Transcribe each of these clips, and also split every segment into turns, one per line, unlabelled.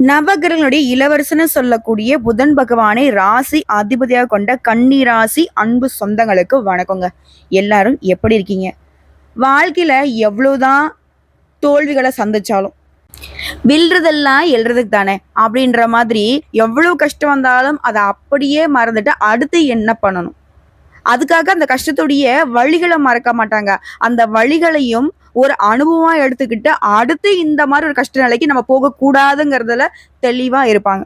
நவகிரகங்களுடைய இளவரசன்னு சொல்லக்கூடிய புதன் பகவானை ராசி அதிபதியாக கொண்ட கன்னி ராசி அன்பு சொந்தங்களுக்கு வணக்கங்க. எல்லாரும் எப்படி இருக்கீங்க? வாழ்க்கையில எவ்வளவுதான் தோல்விகளை சந்திச்சாலும் வில்றதெல்லாம் எழுறதுக்கு தானே அப்படின்ற மாதிரி எவ்வளவு கஷ்டம் வந்தாலும் அதை அப்படியே மறந்துட்டு அடுத்து என்ன பண்ணணும், அதுக்காக அந்த கஷ்டத்துடைய வழிகளை மறக்க மாட்டாங்க. அந்த வழிகளையும் ஒரு அனுபவமா எடுத்துக்கிட்டு அடுத்து இந்த மாதிரி ஒரு கஷ்ட நிலைக்கு நம்ம போகக்கூடாதுங்கிறதுல தெளிவா இருப்பாங்க.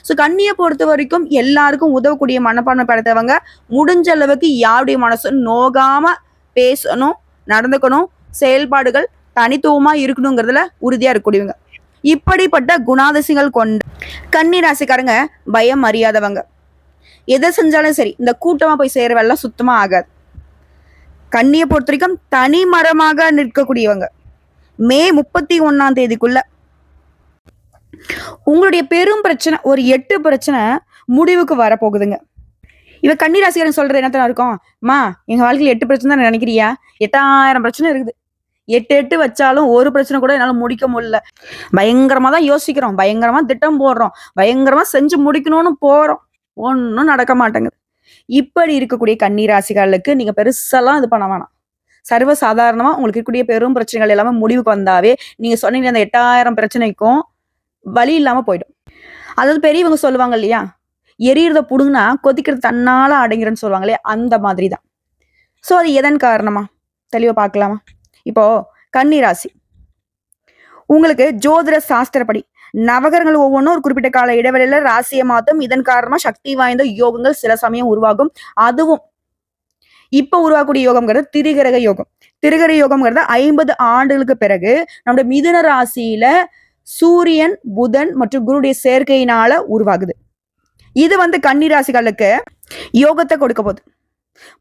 ஸோ கண்ணியை பொறுத்த வரைக்கும் எல்லாருக்கும் உதவக்கூடிய மனப்பான்மை படுத்தவங்க. முடிஞ்ச அளவுக்கு யாருடைய மனசும் நோகாம பேசணும், நடந்துக்கணும், செயல்பாடுகள் தனித்துவமா இருக்கணுங்கிறதுல உறுதியா இருக்கக்கூடியவங்க. இப்படிப்பட்ட குணாதிசயங்கள் கொண்ட கன்னி ராசிக்காரங்க பயம் அறியாதவங்க. எதை செஞ்சாலும் சரி இந்த கூட்டமா போய் சேர வேலை சுத்தமா ஆகாது. கண்ணியை பொறுத்த வரைக்கும் தனி மரமாக நிற்கக்கூடியவங்க. மே 31 உங்களுடைய பெரும் பிரச்சனை ஒரு 8 பிரச்சனை முடிவுக்கு வரப்போகுதுங்க. இவ கன்னி ராசிக்காரன் சொல்றது என்னத்தான் இருக்கும், மா எங்க வாழ்க்கையில் 8 பிரச்சனை தான் நினைக்கிறியா? 8000 பிரச்சனை இருக்குது. 8 வச்சாலும் ஒரு பிரச்சனை கூட என்னால முடிக்க முடியல. பயங்கரமா தான் யோசிக்கிறோம், பயங்கரமா திட்டம் போடுறோம், பயங்கரமா செஞ்சு முடிக்கணும்னு போறோம், ஒன்றும் நடக்க மாட்டேங்குது. இப்படி இருக்கக்கூடிய கன்னி ராசிகளுக்கு நீங்க பெருசெல்லாம் இது பண்ண வேணாம். சர்வ சாதாரணமா உங்களுக்கு இருக்கக்கூடிய பெரும் பிரச்சனைகள் எல்லாமே முடிவுக்கு வந்தாவே நீங்க சொன்னீங்க அந்த 8000 பிரச்சனைக்கும் வழி இல்லாம போயிடும். அதாவது பெரியவங்க சொல்லுவாங்க இல்லையா, எரியறத புடுங்கினா கொதிக்கிறது தன்னால அடங்கிறன்னு சொல்லுவாங்க இல்லையா, அந்த மாதிரி தான். ஸோ அது எதன் காரணமா தெளிவா பார்க்கலாமா? இப்போ கன்னி ராசி உங்களுக்கு ஜோதிட சாஸ்திரப்படி நவகரங்கள் ஒவ்வொன்றும் ஒரு குறிப்பிட்ட கால இடைவெளியில ராசியை மாத்தும். இதன் காரணமா சக்தி வாய்ந்த யோகங்கள் சில சமயம் உருவாகும். அதுவும் இப்ப உருவாக்கக்கூடிய யோகம்ங்கிறது திரிகிரக யோகம். திரிகிரக யோகம்ங்கிறது 50 ஆண்டுகளுக்கு பிறகு நம்முடைய மிதுன ராசியில சூரியன், புதன் மற்றும் குருடைய சேர்க்கையினால உருவாகுது. இது கன்னி ராசிகளுக்கு யோகத்தை கொடுக்க போகுது.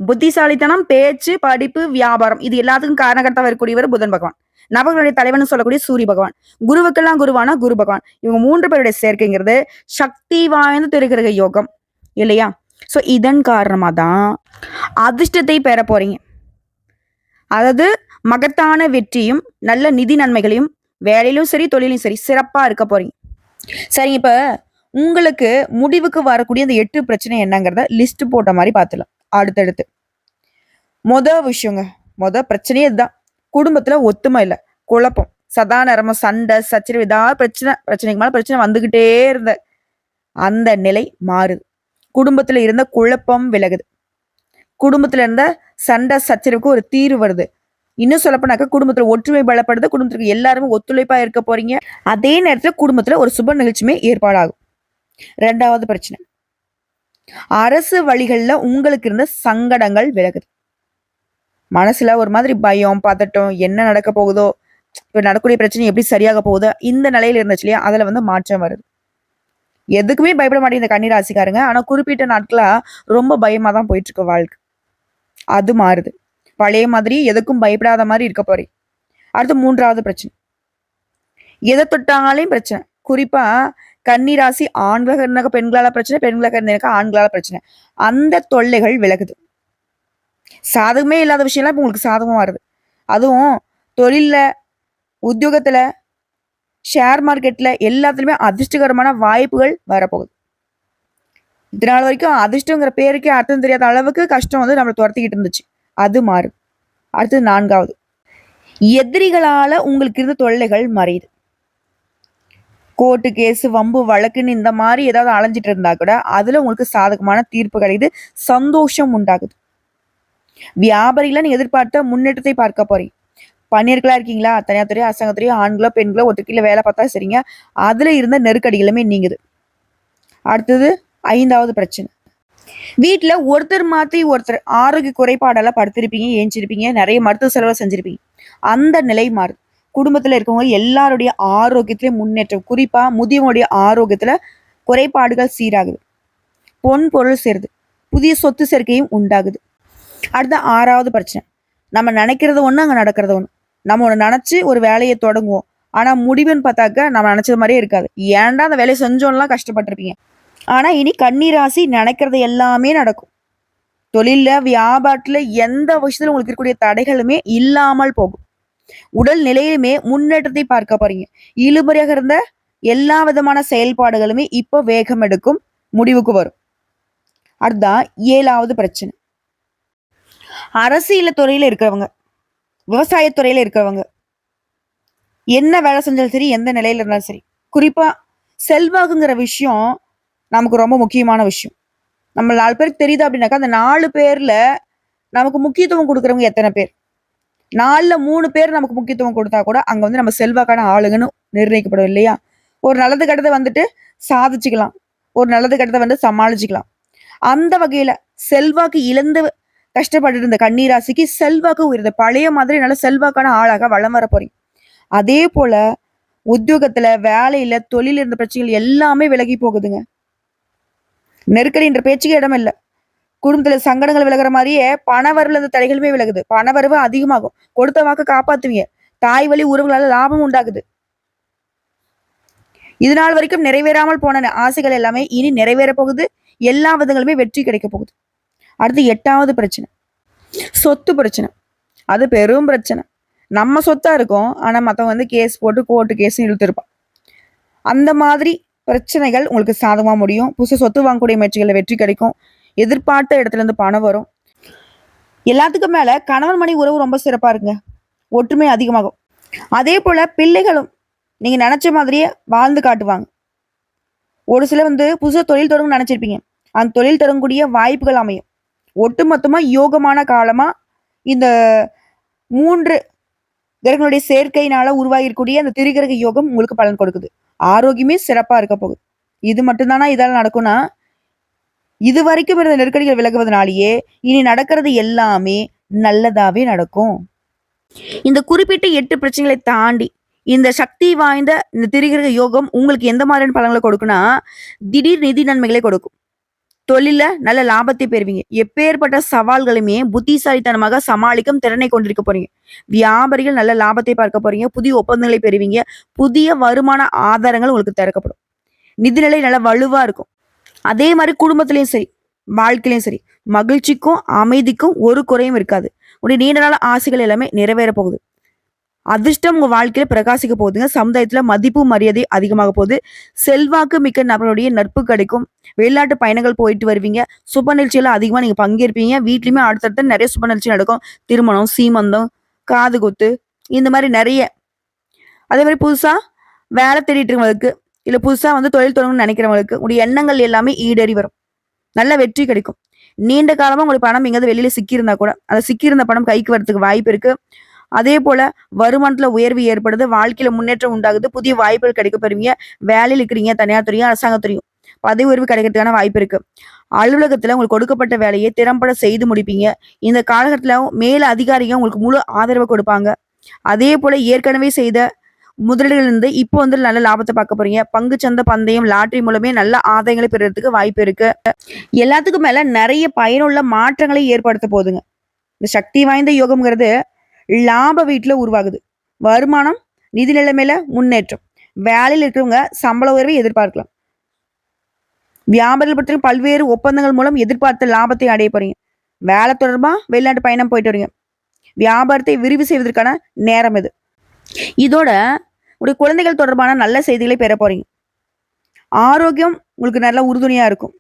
புத்திசாலித்தனம், பேச்சு, படிப்பு, வியாபாரம் இது எல்லாத்துக்கும் காரணகர்த்தா வரக்கூடியவர் புதன் பகவான். நவர்களுடைய தலைவன் சொல்லக்கூடிய சூரிய பகவான். குருவுக்கெல்லாம் குருவான குரு பகவான். இவங்க 3 பேருடைய சேர்க்கைங்கிறது சக்தி வாய்ந்த திரிகிரக யோகம் இல்லையா? ஸோ இதன் காரணமா தான் அதிர்ஷ்டத்தை பெற போறீங்க. அதாவது மகத்தான வெற்றியும் நல்ல நிதி நன்மைகளையும் வேலையிலும் சரி தொழிலும் சரி சிறப்பா இருக்க போறீங்க. சரி, இப்ப உங்களுக்கு முடிவுக்கு வரக்கூடிய அந்த 8 பிரச்சனை என்னங்கிறத லிஸ்ட் போட்ட மாதிரி பார்த்துலாம். அடுத்தடுத்து விஷயங்க, பிரச்சனையே இதுதான். குடும்பத்துல ஒத்துமை இல்லை, குழப்பம், சதா நேரமும் சண்டை சச்சரவு, ஏதாவது பிரச்சனைக்கு மேல பிரச்சனை வந்துகிட்டே இருந்த அந்த நிலை மாறுது. குடும்பத்துல இருந்த குழப்பம் விலகுது. குடும்பத்துல இருந்த சண்டை சச்சரவுக்கு ஒரு தீர்வு வருது. இன்னும் சொல்லப்போனாக்க குடும்பத்துல ஒற்றுமை பலப்படுது. குடும்பத்துக்கு எல்லாருமே ஒத்துழைப்பா இருக்க போறீங்க. அதே நேரத்துல குடும்பத்துல ஒரு சுப நிகழ்ச்சியுமே ஏற்பாடாகும். 2வது பிரச்சனை, அரசு வழிகள்ல உங்களுக்கு இருந்த சங்கடங்கள் விலகுது. மனசுல ஒரு மாதிரி பயம், பதட்டம், என்ன நடக்க போகுதோ, இப்ப நடக்கூடிய பிரச்சனை எப்படி சரியாக போகுதோ, இந்த நிலையில இருந்துச்சு இல்லையா, அதுல மாற்றம் வருது. எதுக்குமே பயப்பட மாட்டேங்க இந்த கன்னி ராசிக்காரங்க. ஆனா குறிப்பிட்ட நாட்களா ரொம்ப பயமா தான் போயிட்டு இருக்கு வாழ்க்கை. அது மாறுது. பழைய மாதிரி எதுக்கும் பயப்படாத மாதிரி இருக்க போறீங்க. அடுத்து 3வது பிரச்சனை, எதை தொட்டாங்களையும் பிரச்சனை. குறிப்பா கன்னி ராசி ஆண்களாக இருந்தாக்க பெண்களால பிரச்சனை, பெண்களாக இருந்தாக்க ஆண்களால பிரச்சனை. அந்த தொல்லைகள் விலகுது. சாதகமே இல்லாத விஷயம்லாம் இப்போ உங்களுக்கு சாதகமா வருது. அதுவும் தொழில்ல, உத்தியோகத்துல, ஷேர் மார்க்கெட்ல எல்லாத்துலயுமே அதிர்ஷ்டகரமான வாய்ப்புகள் வரப்போகுது. இதனால வரைக்கும் அதிர்ஷ்டங்கிற பேருக்கே அர்த்தம் தெரியாத அளவுக்கு கஷ்டம் நம்மளை துரத்திக்கிட்டு இருந்துச்சு. அது மாறுது. அடுத்தது 4வது, எதிரிகளால உங்களுக்கு இருந்த தொல்லைகள் மறையுது. கோர்ட்டு கேஸ், வம்பு வழக்குன்னு இந்த மாதிரி ஏதாவது அலைஞ்சிட்டு இருந்தா கூட அதுல உங்களுக்கு சாதகமான தீர்ப்பு கிடைக்குது. சந்தோஷம் உண்டாகுது. வியாபாரிகள நீங்க எதிர்பார்த்த முன்னேற்றத்தை பார்க்க போறீங்க. பணியர்களா இருக்கீங்களா, தனியார் துறையோ அரசாங்கத்துறையோ ஆண்களோ பெண்களோ ஒத்துக்கீழ வேலை பார்த்தா சரிங்க, அதுல இருந்த நெருக்கடிகளுமே நீங்குது. அடுத்தது 5வது பிரச்சனை, வீட்டுல ஒருத்தர் மாத்தி ஒருத்தர் ஆரோக்கிய குறைபாடெல்லாம் படுத்திருப்பீங்க, ஏஞ்சிருப்பீங்க, நிறைய மருத்துவ செலவு செஞ்சிருப்பீங்க. அந்த நிலை மாறுது. குடும்பத்துல இருக்கவங்க எல்லாருடைய ஆரோக்கியத்திலே முன்னேற்றம். குறிப்பா முதியவங்களுடைய ஆரோக்கியத்துல குறைபாடுகள் சீராகுது. பொன் பொருள் சேருது. புதிய சொத்து சேர்க்கையும் உண்டாகுது. அடுத்த 6வது பிரச்சனை, நம்ம நினைக்கிறது ஒண்ணு, அங்க நடக்கிறது ஒண்ணு. நம்ம ஒண்ணு நினைச்சு ஒரு வேலையை தொடங்குவோம், ஆனா முடிவுன்னு பார்த்தாக்க நம்ம நினைச்சது மாதிரியே இருக்காது. ஏன்டா அந்த வேலையை செஞ்சோம்லாம் கஷ்டப்பட்டிருப்பீங்க. ஆனா இனி கன்னி ராசி நினைக்கிறது எல்லாமே நடக்கும். தொழில்ல, வியாபாரத்துல, எந்த விஷயத்துல உங்களுக்கு இருக்கக்கூடிய தடைகளுமே இல்லாமல் போகும். உடல் நிலையிலுமே முன்னேற்றத்தை பார்க்க போறீங்க. இழுபறியாக இருந்த எல்லா விதமான செயல்பாடுகளுமே இப்போ வேகம் எடுக்கும், முடிவுக்கு வரும். அடுத்ததான் 7வது பிரச்சனை. அரசியல் துறையில இருக்கிறவங்க, விவசாயத்துறையில இருக்கிறவங்க, என்ன வேலை செஞ்சாலும் சரி, எந்த நிலையில இருந்தாலும் சரி, குறிப்பா செல்வாக்குங்கிற விஷயம் நமக்கு ரொம்ப முக்கியமான விஷயம். நம்ம 4 பேருக்கு தெரியுது அப்படின்னாக்கா, அந்த 4 பேர்ல நமக்கு முக்கியத்துவம் கொடுக்குறவங்க எத்தனை பேர்? 4ல 3 பேர் நமக்கு முக்கியத்துவம் கொடுத்தா கூட, அங்க வந்து நம்ம செல்வாக்கான ஆளுங்கன்னு நிர்ணயிக்கப்படும் இல்லையா? ஒரு நல்லது கெட்டத வந்துட்டு சாதிச்சுக்கலாம். ஒரு நல்லது கெட்டத வந்து சமாளிச்சுக்கலாம். அந்த வகையில செல்வாக்கு இழந்து கஷ்டப்பட்டுட்டு இருந்த கன்னி ராசிக்கு செல்வாக்கு உயருது. பழைய மாதிரி நல்ல செல்வாக்கான ஆளாக வலம் வர போறீங்க. அதே போல உத்தியோகத்துல, வேலையில, தொழில் இருந்த பிரச்சனைகள் எல்லாமே விலகி போகுதுங்க. நெருக்கடின்ற பேச்சுக்கே இடம் இல்ல. குடும்பத்துல சங்கடங்கள் விலகுற மாதிரியே பணவரவுல இருந்த தடைகளுமே விலகுது. பணவரவு அதிகமாகும். கொடுத்த வாக்க காப்பாத்துவீங்க. தாய் வழி உறவுகளால லாபம் உண்டாகுது. இது நாள் வரைக்கும் நிறைவேறாமல் போன ஆசைகள் எல்லாமே இனி நிறைவேற போகுது. எல்லா விதங்களுமே வெற்றி கிடைக்க போகுது. அடுத்து 8வது பிரச்சனை. சொத்து பிரச்சனை. அது பெரும் பிரச்சனை. நம்ம சொத்தா இருக்கும். ஆனா மத்தவங்க வந்து கேஸ் போட்டு கோர்ட்டு கேஸ் இழுத்திருப்பான். அந்த மாதிரி பிரச்சனைகள் உங்களுக்கு சாதகமா முடியும். புதுசு சொத்து வாங்கக்கூடிய முயற்சிகள்ல வெற்றி கிடைக்கும். எதிர்பார்த்த இடத்துல இருந்து பணம் வரும். எல்லாத்துக்கும் மேல கணவன் மனைவி உறவு ரொம்ப சிறப்பா இருக்குங்க. ஒற்றுமை அதிகமாகும். அதே போல பிள்ளைகளும் நீங்க நினைச்ச மாதிரியே வாழ்ந்து காட்டுவாங்க. ஒரு சிலர் வந்து புதுசா தொழில் தொடங்க நினைச்சிருப்பீங்க. அந்த தொழில் தொடங்கக்கூடிய வாய்ப்புகள் அமையும். ஒட்டுமொத்தமா யோகமான காலமா இந்த 3 கிரகங்களுடைய சேர்க்கையினால உருவாகிருக்கக்கூடிய அந்த திரிகிரக யோகம் உங்களுக்கு பலன் கொடுக்குது. ஆரோக்கியமே சிறப்பா இருக்க போகுது. இது மட்டும்தானா இதால நடக்கும்னா, இது வரைக்கும் இருந்த நெருக்கடிகள் விலகுவதனாலேயே இனி நடக்கிறது எல்லாமே நல்லதாவே நடக்கும். இந்த குறிப்பிட்ட 8 பிரச்சனைகளை தாண்டி இந்த சக்தி வாய்ந்த இந்த திரிகிரக யோகம் உங்களுக்கு எந்த மாதிரியான பலன்களை கொடுக்குன்னா, திடீர் நிதி நன்மைகளை கொடுக்கும். தொழில்ல நல்ல லாபத்தை பெறுவீங்க. எப்பேற்பட்ட சவால்களையுமே புத்திசாலித்தனமாக சமாளிக்கும் திறனை கொண்டிருக்க போறீங்க. வியாபாரிகள் நல்ல லாபத்தை பார்க்க போறீங்க. புதிய ஒப்பந்தங்களை பெறுவீங்க. புதிய வருமான ஆதாரங்கள் உங்களுக்கு திறக்கப்படும். நிதிநிலை நல்ல வலுவா இருக்கும். அதே மாதிரி குடும்பத்திலயும் சரி, வாழ்க்கையிலயும் சரி, மகிழ்ச்சிக்கும் அமைதிக்கும் ஒரு குறையும் இருக்காது. உடைய நீண்ட நாள் ஆசைகள் எல்லாமே நிறைவேற போகுது. அதிர்ஷ்டம் உங்க வாழ்க்கையில பிரகாசிக்க போகுதுங்க. சமுதாயத்துல மதிப்பு மரியாதை அதிகமாக போகுது. செல்வாக்கு மிக்க நபருடைய நட்பு கிடைக்கும். வெளிநாட்டு பயணங்கள் போயிட்டு வருவீங்க. சுப நிகழ்ச்சியில அதிகமா நீங்க பங்கேற்பீங்க. வீட்லயுமே அடுத்தடுத்து நிறைய சுப நிகழ்ச்சி நடக்கும். திருமணம், சீமந்தம், காது குத்து, இந்த மாதிரி நிறைய. அதே மாதிரி புதுசா வேலை தேடிட்டு இருக்கவங்களுக்கு, இல்ல புதுசா வந்து தொழில் தொடங்கணும்னு நினைக்கிறவங்களுக்கு உடைய எண்ணங்கள் எல்லாமே ஈடேறி வரும். நல்ல வெற்றி கிடைக்கும். நீண்ட காலமா உங்களுக்கு பணம் எங்கேயாவது வெளியில சிக்கியிருந்தா கூட, அந்த சிக்கியிருந்த பணம் கைக்கு வரதுக்கு வாய்ப்பு இருக்கு. அதே போல வருமானத்துல உயர்வு ஏற்படுது. வாழ்க்கையில முன்னேற்றம் உண்டாகுது. புதிய வாய்ப்புகள் கிடைக்க பெறுவீங்க. வேலையில் இருக்கிறீங்க, தனியார் துறையும் அரசாங்கத்துறையும் பதவி உயர்வு கிடைக்கிறதுக்கான வாய்ப்பு இருக்கு. அலுவலகத்துல உங்களுக்கு கொடுக்கப்பட்ட வேலையை திறம்பட செய்து முடிப்பீங்க. இந்த காலகட்டத்துல மேல அதிகாரிகள் உங்களுக்கு முழு ஆதரவு கொடுப்பாங்க. அதே போல ஏற்கனவே செய்த முதலீடுகள் இருந்து இப்போ வந்து நல்ல லாபத்தை பார்க்க போறீங்க. பங்கு சந்தை, பந்தயம், லாட்டரி மூலமே நல்ல ஆதாயங்களை பெறுறதுக்கு வாய்ப்பு இருக்கு. எல்லாத்துக்கும் மேல நிறைய பயனுள்ள மாற்றங்களை ஏற்படுத்த போகுதுங்க. இந்த சக்தி வாய்ந்த யோகம்ங்கிறது லாப வீட்டுல உருவாகுது. வருமானம், நிதி நிலைமையில முன்னேற்றம். வேலையில் இருக்கிறவங்க சம்பள உயர்வை எதிர்பார்க்கலாம். வியாபாரிகள் பற்றி பல்வேறு ஒப்பந்தங்கள் மூலம் எதிர்பார்த்த லாபத்தை அடைய போறீங்க. வேலை தொடர்பா வெளிநாட்டு பயணம் போயிட்டு வரீங்க. வியாபாரத்தை விரிவு செய்வதற்கான நேரம் இது. இதோட உடைய குழந்தைகள் தொடர்பான நல்ல செய்திகளை பெற போறீங்க. ஆரோக்கியம் உங்களுக்கு நல்ல உறுதுணையா இருக்கும்.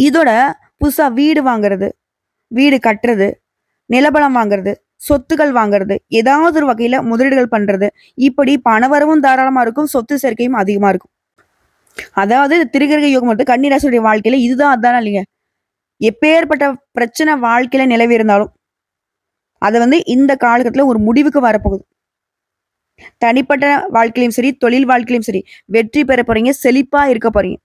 இதோட புதுசா வீடு வாங்குறது, வீடு கட்டுறது, நிலபலம் வாங்குறது, சொத்துக்கள் வாங்குறது, ஏதாவது ஒரு வகையில முதலீடுகள் பண்றது, இப்படி பணவரவும் தாராளமா இருக்கும். சொத்து சேர்க்கையும் அதிகமா இருக்கும். அதாவது திரிகிரக யோகம் வந்து கன்னி ராசியுடைய வாழ்க்கையில இதுதான் அதான இல்லைங்க. எப்பேற்பட்ட பிரச்சனை வாழ்க்கையில நிலவி இருந்தாலும் அதை வந்து இந்த காலகட்டத்துல ஒரு முடிவுக்கு வரப்போகுது. தனிப்பட்ட வாழ்க்கையிலும் சரி, தொழில் வாழ்க்கையிலும் சரி வெற்றி பெற போறீங்க. செழிப்பா இருக்க போறீங்க.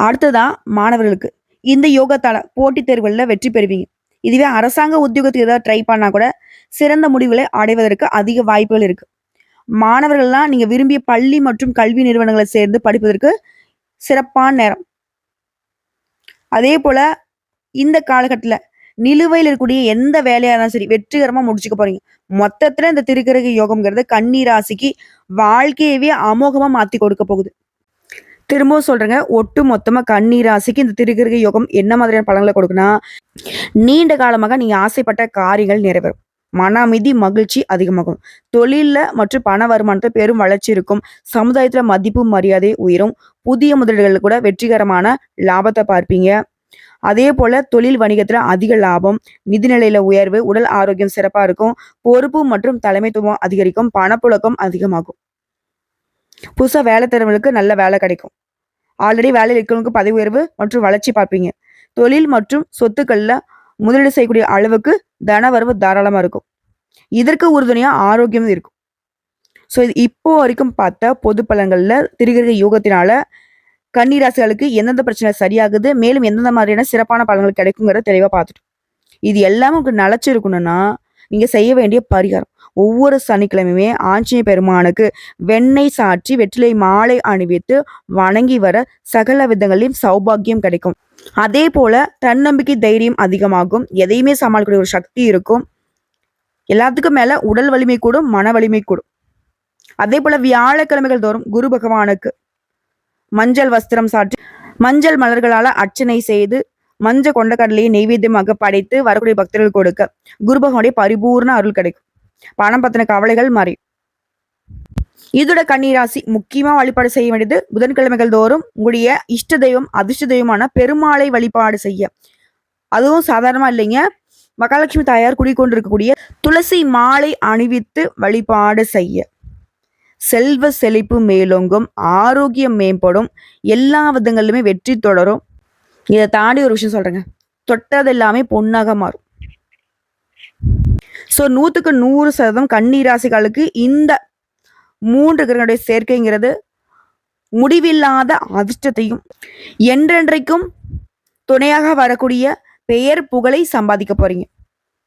அடுத்ததா மாணவர்களுக்கு இந்த யோகத்தால போட்டித் தேர்வுகள்ல வெற்றி பெறுவீங்க. இதுவே அரசாங்க உத்தியோகத்துக்கு ஏதாவது ட்ரை பண்ணா கூட சிறந்த முடிவுகளை அடைவதற்கு அதிக வாய்ப்புகள் இருக்கு. மாணவர்கள்லாம் நீங்க விரும்பிய பள்ளி மற்றும் கல்வி நிறுவனங்களை சேர்ந்து படிப்பதற்கு சிறப்பான நேரம். அதே போல இந்த காலகட்டத்துல நிலுவையில் இருக்கக்கூடிய எந்த வேலையா இருந்தாலும் சரி வெற்றிகரமா முடிச்சுக்க போறீங்க. மொத்தத்துல இந்த திருக்கிரக யோகம்ங்கிறது கன்னி ராசிக்கு வாழ்க்கையவே அமோகமா மாத்தி கொடுக்க போகுது. திரும்பவும் சொல்றேங்க, ஒட்டு மொத்தமா கன்னி ராசிக்கு இந்த திருக்கிரக யோகம் என்ன மாதிரியான பலன்களை கொடுக்குன்னா, நீண்ட காலமாக நீங்க ஆசைப்பட்ட காரியங்கள் நிறைவேறும். மன அமைதி, மகிழ்ச்சி அதிகமாகும். தொழில்ல மற்றும் பண வருமானத்துல பெரும் வளர்ச்சி இருக்கும். சமுதாயத்துல மதிப்பு, மரியாதை உயரும். புதிய முதலீடுகள் கூட வெற்றிகரமான லாபத்தை பார்ப்பீங்க. அதே போல தொழில் வணிகத்துல அதிக லாபம், நிதிநிலையில உயர்வு, உடல் ஆரோக்கியம் சிறப்பா இருக்கும். பொறுப்பு மற்றும் தலைமைத்துவம் அதிகரிக்கும். பணப்புழக்கம் அதிகமாகும். புதுசா வேலை தேடுறவங்களுக்கு நல்ல வேலை கிடைக்கும். ஆல்ரெடி வேலையில் இருக்கிறவங்களுக்கு பதவி உயர்வு மற்றும் வளர்ச்சி பார்ப்பீங்க. தொழில் மற்றும் சொத்துக்கள்ல முதலீடு செய்யக்கூடிய அளவுக்கு தனவரவு தாராளமா இருக்கும். இதற்கு உறுதுணையா ஆரோக்கியம் இருக்கும். ஸோ இது இப்போ வரைக்கும் பார்த்த பொது பலன்கள்ல திரிகிரக யோகத்தினால கன்னிராசிகளுக்கு எந்தெந்த பிரச்சனை சரியாகுது, மேலும் எந்தெந்த மாதிரியான சிறப்பான பலன்கள் கிடைக்குங்கிறத தெளிவா பார்த்துட்டோம். இது எல்லாமே உங்களுக்கு நிலைச்சிருக்கணும்னா நீங்க செய்ய வேண்டிய பரிகாரம், ஒவ்வொரு சனிக்கிழமையுமே ஆஞ்சநேய பெருமானுக்கு வெண்ணெய் சாற்றி வெற்றிலை மாலை அணிவித்து வணங்கி வர சகல விதங்களிலும் சௌபாக்கியம் கிடைக்கும். அதே போல தன்னம்பிக்கை, தைரியம் அதிகமாகும். எதையுமே சமாளிக்கக்கூடிய ஒரு சக்தி இருக்கும். எல்லாத்துக்கும் மேல உடல் வலிமை கூடும், மன வலிமை கூடும். அதே போல வியாழக்கிழமைகள் தோறும் குரு பகவானுக்கு மஞ்சள் வஸ்திரம் சாற்றி மஞ்சள் மலர்களால அர்ச்சனை செய்து மஞ்ச கொண்ட கடலையை நெய்வேத்தியமாக படைத்து வரக்கூடிய பக்தர்கள் கொடுக்க குரு பகவானுடைய பரிபூர்ண அருள் கிடைக்கும். பணம் பத்தின கவலைகள் மாறி. இதோட கன்னிராசி முக்கியமா வழிபாடு செய்ய வேண்டியது புதன்கிழமைகள் தோறும் உங்களுடைய இஷ்ட தெய்வம், அதிர்ஷ்ட தெய்வமான பெருமாளை வழிபாடு செய்ய. அதுவும் சாதாரணமா இல்லைங்க, மகாலட்சுமி தாயார் குடிக்கொண்டிருக்கக்கூடிய துளசி மாலை அணிவித்து வழிபாடு செய்ய. செல்வ செழிப்பு மேலோங்கும், ஆரோக்கியம் மேம்படும், எல்லா விதங்களிலுமே வெற்றி தொடரும். இதை தாண்டி ஒரு விஷயம் சொல்றேங்க, தொட்டது எல்லாமே பொன்னாக மாறும். ஸோ 100க்கு 100% கன்னிராசிகளுக்கு இந்த 3 கிரகங்களுடைய சேர்க்கைங்கிறது முடிவில்லாத அதிர்ஷ்டத்தையும் என்றென்றைக்கும் துணையாக வரக்கூடிய பெயர் புகழை சம்பாதிக்க போறீங்க.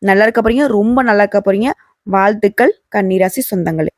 நல்லா இருக்க போறீங்க, ரொம்ப நல்லா இருக்க போறீங்க. வாழ்த்துக்கள் கன்னிராசி சொந்தங்களே.